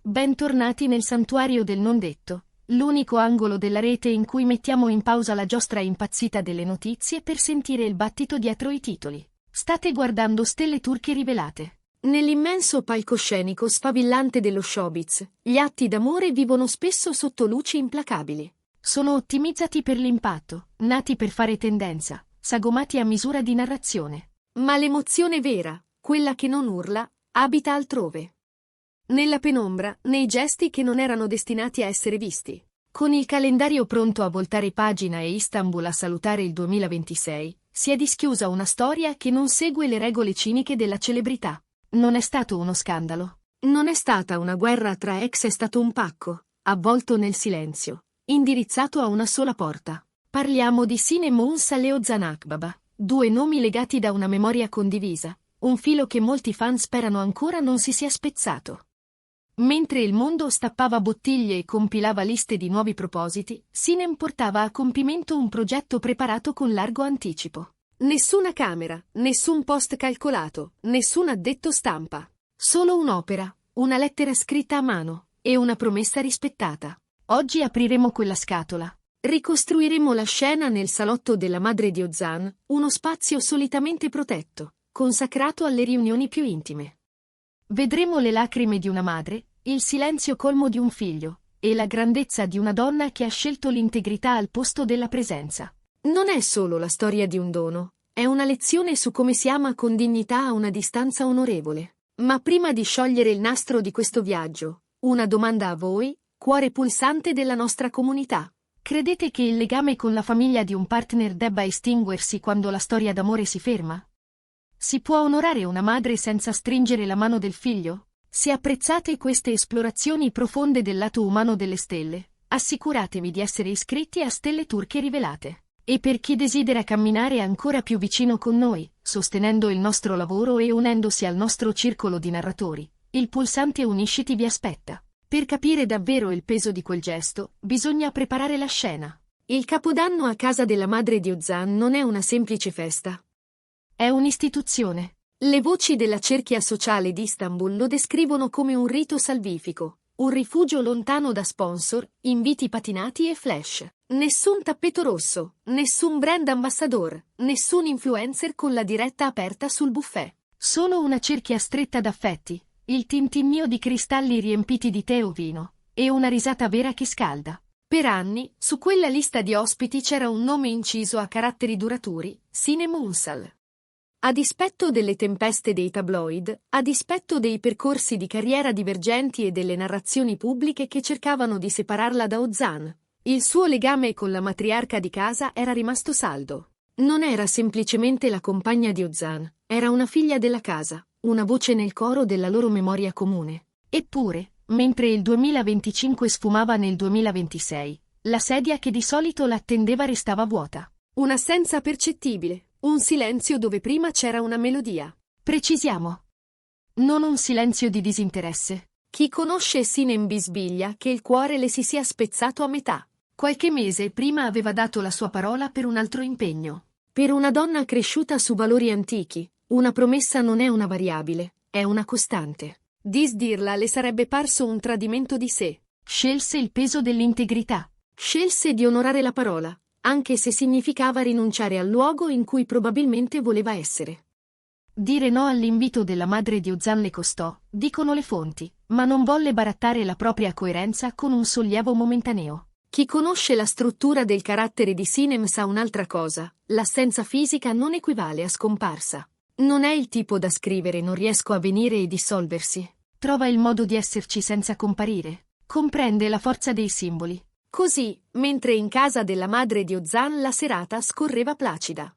Bentornati nel santuario del non detto, l'unico angolo della rete in cui mettiamo in pausa la giostra impazzita delle notizie per sentire il battito dietro i titoli. State guardando Stelle turche rivelate. Nell'immenso palcoscenico sfavillante dello showbiz, gli atti d'amore vivono spesso sotto luci implacabili. Sono ottimizzati per l'impatto, nati per fare tendenza, sagomati a misura di narrazione. Ma l'emozione vera, quella che non urla, abita altrove. Nella penombra, nei gesti che non erano destinati a essere visti. Con il calendario pronto a voltare pagina e Istanbul a salutare il 2026, si è dischiusa una storia che non segue le regole ciniche della celebrità. Non è stato uno scandalo. Non è stata una guerra tra ex, è stato un pacco, avvolto nel silenzio, indirizzato a una sola porta. Parliamo di Sinem Unsal e Ozan Akbaba, due nomi legati da una memoria condivisa, un filo che molti fan sperano ancora non si sia spezzato. Mentre il mondo stappava bottiglie e compilava liste di nuovi propositi, Sinem portava a compimento un progetto preparato con largo anticipo. Nessuna camera, nessun post calcolato, nessun addetto stampa. Solo un'opera, una lettera scritta a mano, e una promessa rispettata. Oggi apriremo quella scatola. Ricostruiremo la scena nel salotto della madre di Ozan, uno spazio solitamente protetto, consacrato alle riunioni più intime. Vedremo le lacrime di una madre, il silenzio colmo di un figlio, e la grandezza di una donna che ha scelto l'integrità al posto della presenza. Non è solo la storia di un dono, è una lezione su come si ama con dignità a una distanza onorevole. Ma prima di sciogliere il nastro di questo viaggio, una domanda a voi, cuore pulsante della nostra comunità. Credete che il legame con la famiglia di un partner debba estinguersi quando la storia d'amore si ferma? Si può onorare una madre senza stringere la mano del figlio? Se apprezzate queste esplorazioni profonde del lato umano delle stelle, assicuratevi di essere iscritti a Stelle Turche Rivelate. E per chi desidera camminare ancora più vicino con noi, sostenendo il nostro lavoro e unendosi al nostro circolo di narratori, il pulsante Unisciti vi aspetta. Per capire davvero il peso di quel gesto, bisogna preparare la scena. Il Capodanno a casa della madre di Ozan non è una semplice festa. È un'istituzione. Le voci della cerchia sociale di Istanbul lo descrivono come un rito salvifico, un rifugio lontano da sponsor, inviti patinati e flash. Nessun tappeto rosso, nessun brand ambassador, nessun influencer con la diretta aperta sul buffet. Solo una cerchia stretta d'affetti, il tintinnio di cristalli riempiti di tè o vino, e una risata vera che scalda. Per anni, su quella lista di ospiti c'era un nome inciso a caratteri duraturi, Sinem Unsal. A dispetto delle tempeste dei tabloid, a dispetto dei percorsi di carriera divergenti e delle narrazioni pubbliche che cercavano di separarla da Ozan, il suo legame con la matriarca di casa era rimasto saldo. Non era semplicemente la compagna di Ozan, era una figlia della casa, una voce nel coro della loro memoria comune. Eppure, mentre il 2025 sfumava nel 2026, la sedia che di solito l'attendeva restava vuota. Un'assenza percettibile. Un silenzio dove prima c'era una melodia. Precisiamo. Non un silenzio di disinteresse. Chi conosce Sinem bisbiglia che il cuore le si sia spezzato a metà. Qualche mese prima aveva dato la sua parola per un altro impegno. Per una donna cresciuta su valori antichi, una promessa non è una variabile, è una costante. Disdirla le sarebbe parso un tradimento di sé. Scelse il peso dell'integrità. Scelse di onorare la parola, anche se significava rinunciare al luogo in cui probabilmente voleva essere. Dire no all'invito della madre di Ozan le costò, dicono le fonti, ma non volle barattare la propria coerenza con un sollievo momentaneo. Chi conosce la struttura del carattere di Sinem sa un'altra cosa, l'assenza fisica non equivale a scomparsa. Non è il tipo da scrivere non riesco a venire e dissolversi. Trova il modo di esserci senza comparire. Comprende la forza dei simboli. Così, mentre in casa della madre di Ozan la serata scorreva placida.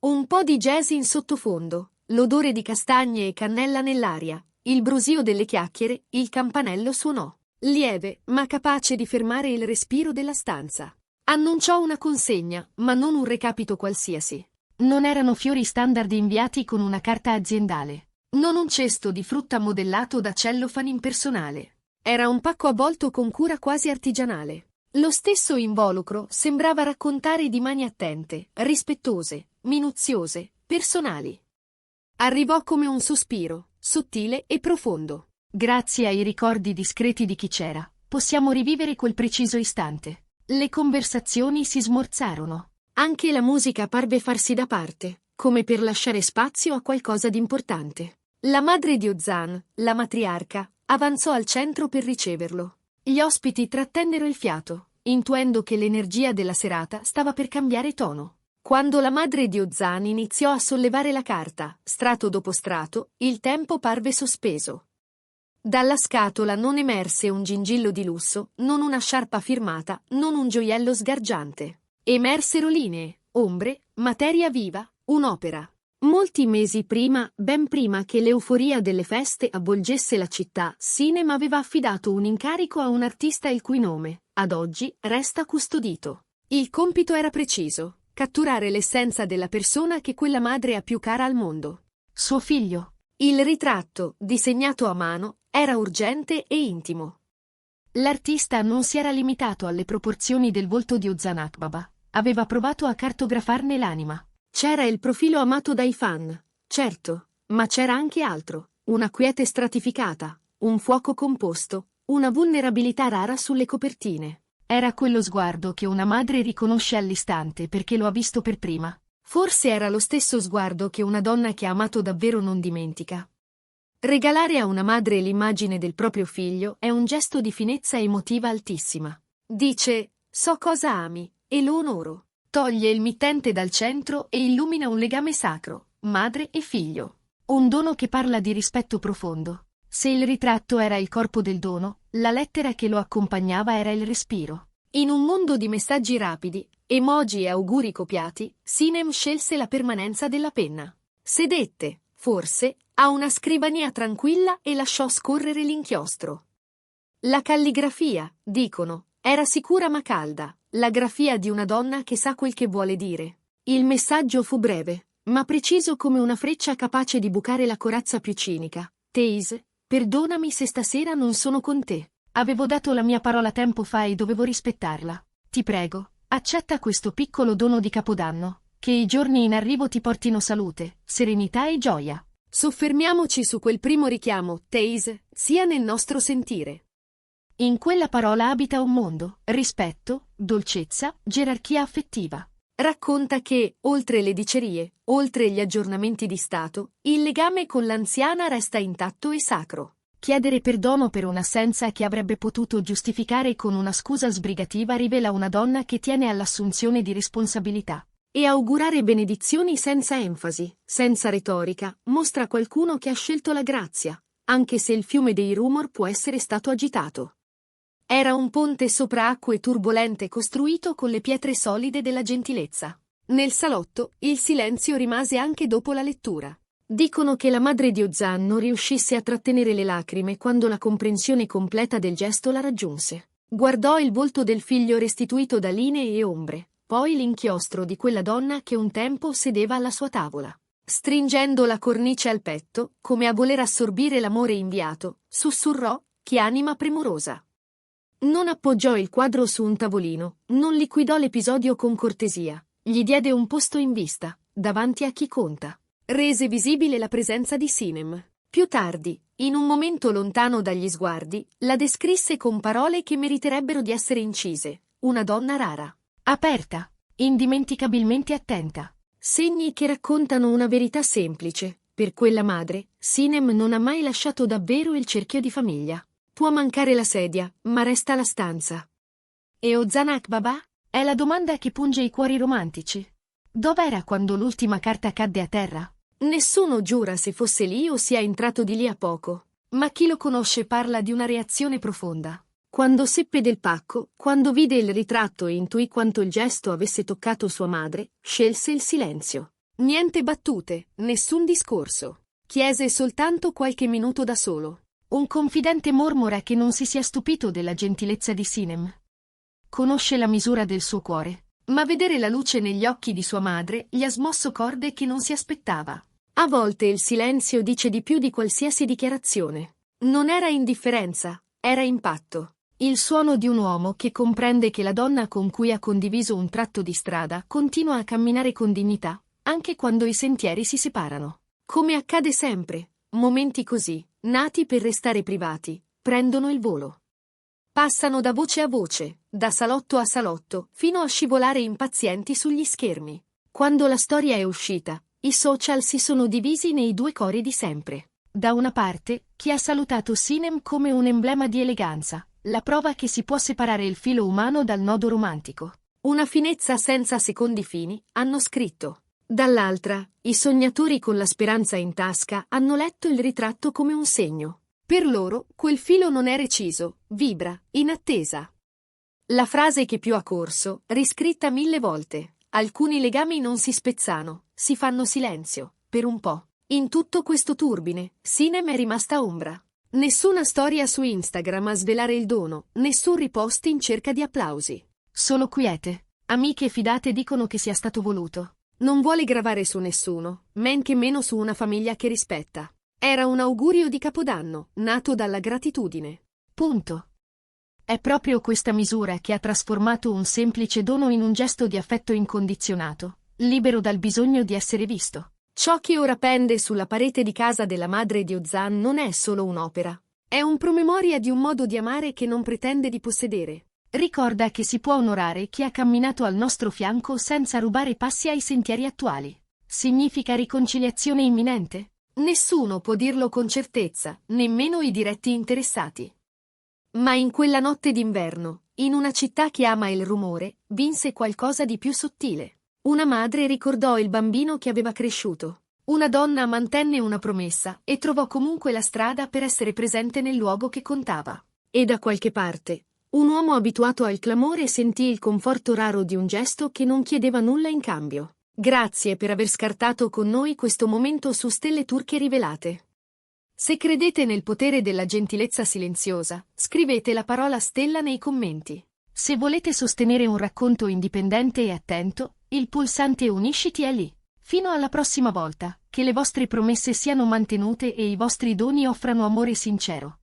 Un po' di jazz in sottofondo, l'odore di castagne e cannella nell'aria, il brusio delle chiacchiere, il campanello suonò. Lieve, ma capace di fermare il respiro della stanza. Annunciò una consegna, ma non un recapito qualsiasi. Non erano fiori standard inviati con una carta aziendale. Non un cesto di frutta modellato da cellophane impersonale. Era un pacco avvolto con cura quasi artigianale. Lo stesso involucro sembrava raccontare di mani attente, rispettose, minuziose, personali. Arrivò come un sospiro, sottile e profondo. Grazie ai ricordi discreti di chi c'era, possiamo rivivere quel preciso istante. Le conversazioni si smorzarono. Anche la musica parve farsi da parte, come per lasciare spazio a qualcosa di importante. La madre di Ozan, la matriarca, avanzò al centro per riceverlo. Gli ospiti trattennero il fiato, intuendo che l'energia della serata stava per cambiare tono. Quando la madre di Ozan iniziò a sollevare la carta, strato dopo strato, il tempo parve sospeso. Dalla scatola non emerse un gingillo di lusso, non una sciarpa firmata, non un gioiello sgargiante. Emersero linee, ombre, materia viva, un'opera. Molti mesi prima, ben prima che l'euforia delle feste avvolgesse la città, Sinem aveva affidato un incarico a un artista il cui nome, ad oggi, resta custodito. Il compito era preciso: catturare l'essenza della persona che quella madre ha più cara al mondo. Suo figlio. Il ritratto, disegnato a mano, era urgente e intimo. L'artista non si era limitato alle proporzioni del volto di Ozan Akbaba, aveva provato a cartografarne l'anima. C'era il profilo amato dai fan, certo, ma c'era anche altro, una quiete stratificata, un fuoco composto, una vulnerabilità rara sulle copertine. Era quello sguardo che una madre riconosce all'istante perché lo ha visto per prima. Forse era lo stesso sguardo che una donna che ha amato davvero non dimentica. Regalare a una madre l'immagine del proprio figlio è un gesto di finezza emotiva altissima. Dice: so cosa ami, e lo onoro. Toglie il mittente dal centro e illumina un legame sacro, madre e figlio. Un dono che parla di rispetto profondo. Se il ritratto era il corpo del dono, la lettera che lo accompagnava era il respiro. In un mondo di messaggi rapidi, emoji e auguri copiati, Sinem scelse la permanenza della penna. Sedette, forse, a una scrivania tranquilla e lasciò scorrere l'inchiostro. La calligrafia, dicono, era sicura ma calda, la grafia di una donna che sa quel che vuole dire. Il messaggio fu breve, ma preciso come una freccia capace di bucare la corazza più cinica. Teise, perdonami se stasera non sono con te. Avevo dato la mia parola tempo fa e dovevo rispettarla. Ti prego, accetta questo piccolo dono di Capodanno, che i giorni in arrivo ti portino salute, serenità e gioia. Soffermiamoci su quel primo richiamo, Teise, sia nel nostro sentire. In quella parola abita un mondo, rispetto, dolcezza, gerarchia affettiva. Racconta che, oltre le dicerie, oltre gli aggiornamenti di stato, il legame con l'anziana resta intatto e sacro. Chiedere perdono per un'assenza che avrebbe potuto giustificare con una scusa sbrigativa rivela una donna che tiene all'assunzione di responsabilità. E augurare benedizioni senza enfasi, senza retorica, mostra qualcuno che ha scelto la grazia, anche se il fiume dei rumor può essere stato agitato. Era un ponte sopra acque turbolente costruito con le pietre solide della gentilezza. Nel salotto, il silenzio rimase anche dopo la lettura. Dicono che la madre di Ozan non riuscisse a trattenere le lacrime quando la comprensione completa del gesto la raggiunse. Guardò il volto del figlio restituito da linee e ombre, poi l'inchiostro di quella donna che un tempo sedeva alla sua tavola. Stringendo la cornice al petto, come a voler assorbire l'amore inviato, sussurrò: che anima premurosa. Non appoggiò il quadro su un tavolino, non liquidò l'episodio con cortesia, gli diede un posto in vista, davanti a chi conta. Rese visibile la presenza di Sinem. Più tardi, in un momento lontano dagli sguardi, la descrisse con parole che meriterebbero di essere incise: una donna rara. Aperta, indimenticabilmente attenta. Segni che raccontano una verità semplice. Per quella madre, Sinem non ha mai lasciato davvero il cerchio di famiglia. Può mancare la sedia, ma resta la stanza. E Ozan Akbaba? È la domanda che punge i cuori romantici. Dov'era quando l'ultima carta cadde a terra? Nessuno giura se fosse lì o sia entrato di lì a poco, ma chi lo conosce parla di una reazione profonda. Quando seppe del pacco, quando vide il ritratto e intuì quanto il gesto avesse toccato sua madre, scelse il silenzio. Niente battute, nessun discorso. Chiese soltanto qualche minuto da solo. Un confidente mormora che non si sia stupito della gentilezza di Sinem. Conosce la misura del suo cuore, ma vedere la luce negli occhi di sua madre gli ha smosso corde che non si aspettava. A volte il silenzio dice di più di qualsiasi dichiarazione. Non era indifferenza, era impatto. Il suono di un uomo che comprende che la donna con cui ha condiviso un tratto di strada continua a camminare con dignità, anche quando i sentieri si separano. Come accade sempre, Momenti così, nati per restare privati, prendono il volo. Passano da voce a voce, da salotto a salotto, fino a scivolare impazienti sugli schermi. Quando la storia è uscita, i social si sono divisi nei due cori di sempre. Da una parte, chi ha salutato Sinem come un emblema di eleganza, la prova che si può separare il filo umano dal nodo romantico. Una finezza senza secondi fini, hanno scritto. Dall'altra, i sognatori con la speranza in tasca hanno letto il ritratto come un segno. Per loro, quel filo non è reciso, vibra, in attesa. La frase che più ha corso, riscritta 1000 volte. Alcuni legami non si spezzano, si fanno silenzio, per un po'. In tutto questo turbine, Sinem è rimasta ombra. Nessuna storia su Instagram a svelare il dono, nessun ripost in cerca di applausi. Solo quiete. Amiche fidate dicono che sia stato voluto. Non vuole gravare su nessuno, men che meno su una famiglia che rispetta. Era un augurio di Capodanno, nato dalla gratitudine. Punto. È proprio questa misura che ha trasformato un semplice dono in un gesto di affetto incondizionato, libero dal bisogno di essere visto. Ciò che ora pende sulla parete di casa della madre di Ozan non è solo un'opera. È un promemoria di un modo di amare che non pretende di possedere. Ricorda che si può onorare chi ha camminato al nostro fianco senza rubare passi ai sentieri attuali. Significa riconciliazione imminente? Nessuno può dirlo con certezza, nemmeno i diretti interessati. Ma in quella notte d'inverno, in una città che ama il rumore, vinse qualcosa di più sottile. Una madre ricordò il bambino che aveva cresciuto. Una donna mantenne una promessa e trovò comunque la strada per essere presente nel luogo che contava. E da qualche parte, un uomo abituato al clamore sentì il conforto raro di un gesto che non chiedeva nulla in cambio. Grazie per aver scartato con noi questo momento su Stelle Turche Rivelate. Se credete nel potere della gentilezza silenziosa, scrivete la parola stella nei commenti. Se volete sostenere un racconto indipendente e attento, il pulsante Unisciti è lì. Fino alla prossima volta, che le vostre promesse siano mantenute e i vostri doni offrano amore sincero.